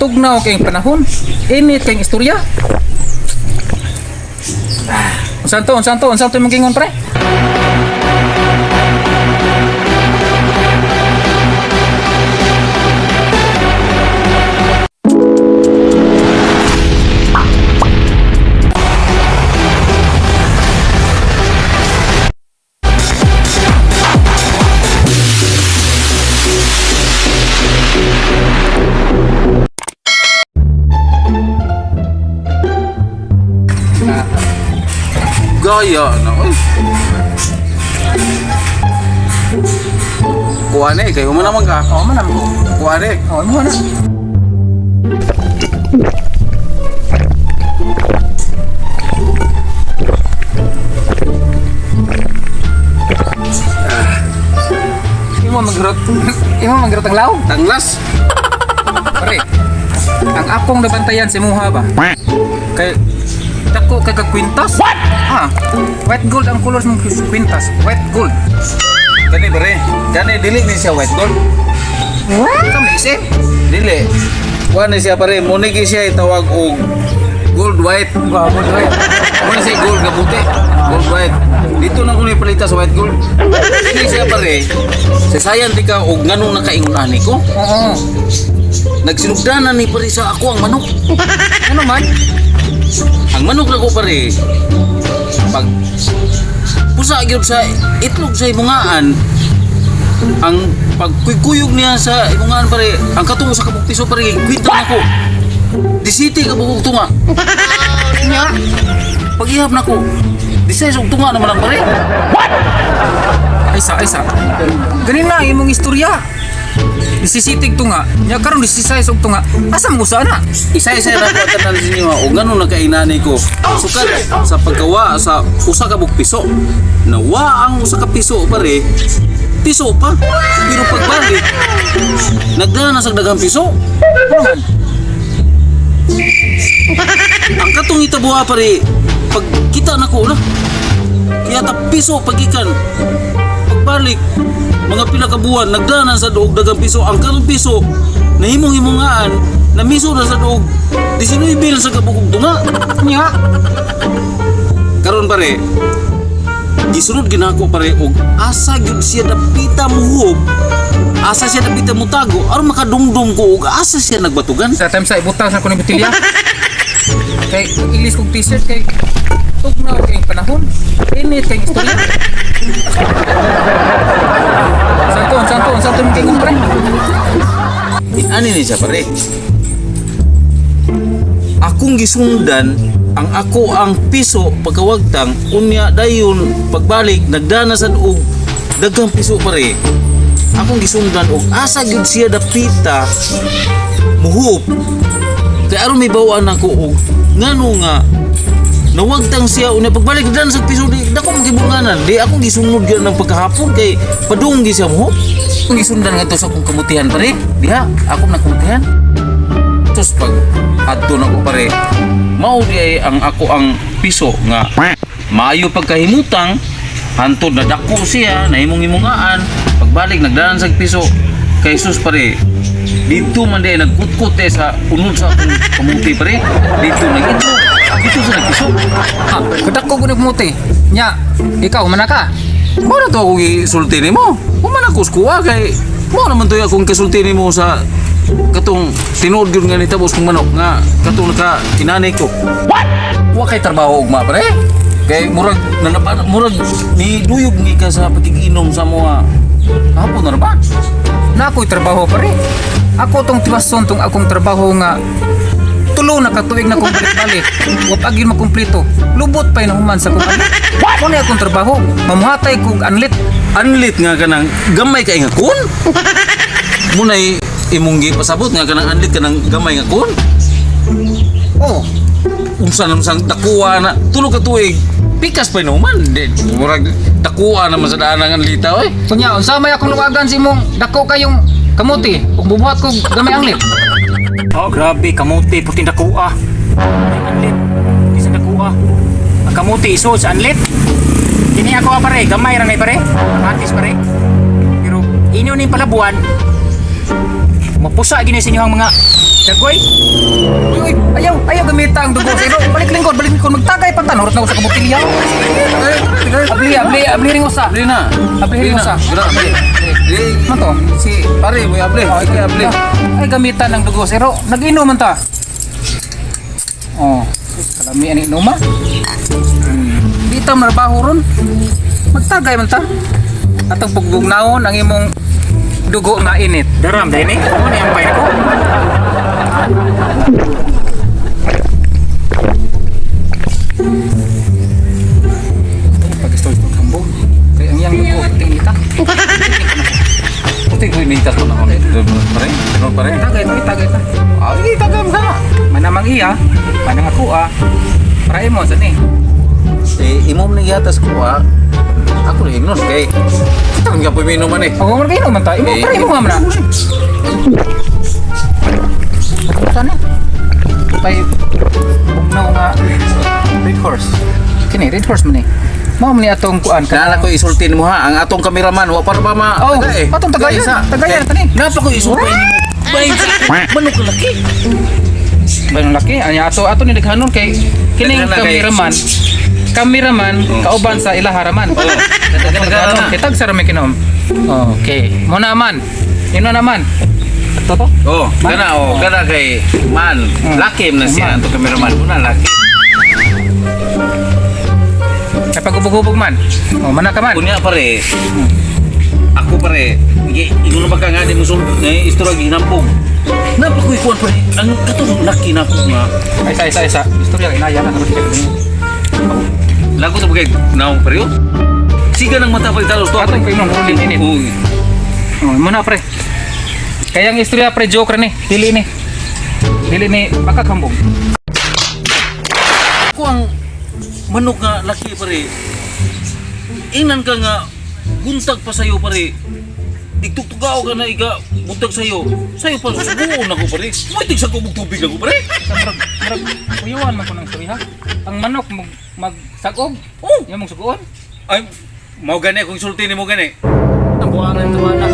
tugnaw kayong panahon. Init kayong istorya. Unsan to yung magingon pre? Gaya na, oy. Kuwane, kayo mo naman ka. Oo, manam ko. Kuwane. Oo, mo na. Imo magrat ang law. Tanglas. Pare. Ang akong nabantayan si Muha ba? Kay dako kay kag kwintas. What? White gold ang colors ng kwintas. White gold. Kani bare. Kani dili ni siya white gold. What? Kami isip. Dili. Kuwane siya pare, munigi siya itawag og gold white. Gold white. Kuwane siya gold kabuti. Gold white. Dito na ko ni palita sa white gold. Dili siya pare. Sa sayan di ka og nganong nakaingon ani ko. Oo. Nagsinugdanan ni pare sa ako ang manok. Ano man? Ang manok na ko pare, pag pusa gyud sa itlog sa imungaan, ang pagkuyog niya sa imungaan pare, ang katungo sa kabuk piso pare, kwinta na ko. Disiti ka bukog tunga. Nya. Pag-ihap na ko, disay og tunga naman ang pare. Aysa. Ganin na imong istorya. Isisitig to nga. Nya karon disisay og to nga. Asa mo sana? Isa-isa na ko tanan sa inyo o ganun na kainani ko. Sukat sa pagkawa sa usa ka buk piso. Nawa ang usa ka piso pare, piso pa. Pero pagbalik, nagdala na sa daghang piso. Ano man? Ang katong itabuha pare, pag kita na ko na, kaya ta piso pagikan. Pagbalik, mga pila ka buwan, nagdanan sa doog dagang piso. Ang katong piso, nahimong-himungaan, na miso na sa doog, 19 bil sa kabukog tunga. Nya. Karon pare, gisunod ginako pare og asa gyud siya dapita muhub, asa siya dapita mutago, aron makadumdum ko og asa siya nagbatugan. Sa time sa ibutang sa kuno botilya. Kay ilis kog t-shirt kay tugnaw kayong panahon. Init kayong istorya. Santo yung kayong pre. Ani ni siya pare. Akong gisundan ang ako ang piso pagkawagtang unya dayon pagbalik nagdana sa og daghang piso pare. Akong gisundan og asa gyud siya dapita muhop. Kay aron may bawaan ako og ngano nga nawagtang siya unya pagbalik nagdana sa piso di dako magibunganan. Di akong gisunod gyud ng pagkahapon kay padunggi siya muhop. Akong gisundan nga to sa akong kamutihan pare. Diha ako na kamutihan. Tapos pag adto na ko pare, mao di ay ang ako ang piso nga maayo pagkahimutang hantod na dako siya nahimong-himungaan pagbalik nagdanan sa piso kay sus pare dito man di nagkutkot sa unod sa akong kamuti pare dito dito sa nagpiso. Kadak ko gud muti. Nya, ikaw man ka. Mo na to ako gisulti nimo. Mo man ako skuha kay mo naman to akong kasulti nimo sa katong tinuod gyud nga nitabos kong manok nga katong naka inanay ko. What? Wa kay trabaho ugma pare. Kay murag ni duyog ni ka sa pagkikinom sa mga hapon na ba? Na ako'y trabaho pare. Ako tong tiwason tong akong trabaho nga tulo na katuig na kong balik-balik. Wa pa gyud makumpleto. Lubot pa inahuman sa kong anlit. Mo na akong trabaho. Mamuhatay kog anlit. Anlit nga kanang gamay kay nga kun. Munay imong gipasabot nga kanang anlit kanang gamay nga kun. Oh, Unsan dakuha na tulo ka tuig. Pikas pa inuman. Murag dakuha naman sa daan ng anlita oy. kunya unsa may akong luwagan si mong dako kayong kamuti ug bubuhat kog gamay anglit. Oh, grabe, kamuti, puting dakuha. Anlit, isa dakuha. Ang kamuti, iso sa anlit. Kini ako pare, gamay ra nay pare. Matis pare. Pero inyo ning palabuan. Mapusa gini sa inyong mga dagway. Uy, ayaw gamita ang dugo zero. Balik lingkod, magtagay pa tan. Horot na ko sa kabutilya. Abli ring usa. Abli na. Abli ring usa. Grabe. Ano to? Si pare mo abli. Oh, Ikaw abli. Ay gamitan ng dugo zero. Nag-inom man ta. Oh, kalami ani inuma. Di ta marbaho ron. Magtagay man ta. Atong pugbugnaon ang imong dugo nga init. Daram dahil ni. Ano ni ang pay ko? Pag-story ng kambo. Kaya ang yang dugo puting nita. Puti ko initas ko na ako. Pare, ano pare? Tagay ta. Ay, tagam ka na. Manamang iya, manang ako para mo sa ni. Imom na yatas ko Ako na ignos kay. Tang nga po minum man eh. Ako mo kayo man ta. Imo para imo man na. Sana. Pay bugnaw nga red horse. Kini red horse man ni. Mao man ni atong kuan Nala ko isultin mo ha, ang atong kameraman wa para ba ma. Oh, patong tagayan. Tagayan ta ni. Napa ko isultin mo. Bayin manok laki. Bayang laki, anya ato ni daghanon kay kining kameraman kauban sa ilaharaman. Dagan-dagan. Kitag sa rami kinom. Okay. Mo naman. Ino naman. Ito to? Oh, kana kay man. Laki na siya atong kameraman mo na laki. Kay pagubog-ubog man. Oh, mana ka man. Kunya pare. Ako pare, ingon pa ka nga di mo istorya ginampog. Napa ko ikuan pare. Ang katong laki na po nga. Isa. Istorya inaya na karon kay. Lago sa bagay naong pare. Siga ng mata pare talos to. Atong pinon rolling init. Uy. Oh, muna pre. Kaya ang istorya pre joke ni. Dili ni makakambog. Ako ang manok nga laki pare. Inan ka nga buntag pa sayo pare. Digtugtugaw ka na iga buntag sayo. Sayo pa susubuon ako pare. Muitig sa kubog tubig ako pare. Murag uyuan man ko ng istorya. Ang manok magsagog. Oh, Yung mong suguon. ay mau gani akong sulti ni mo gani. Ang buwangan tuwa na.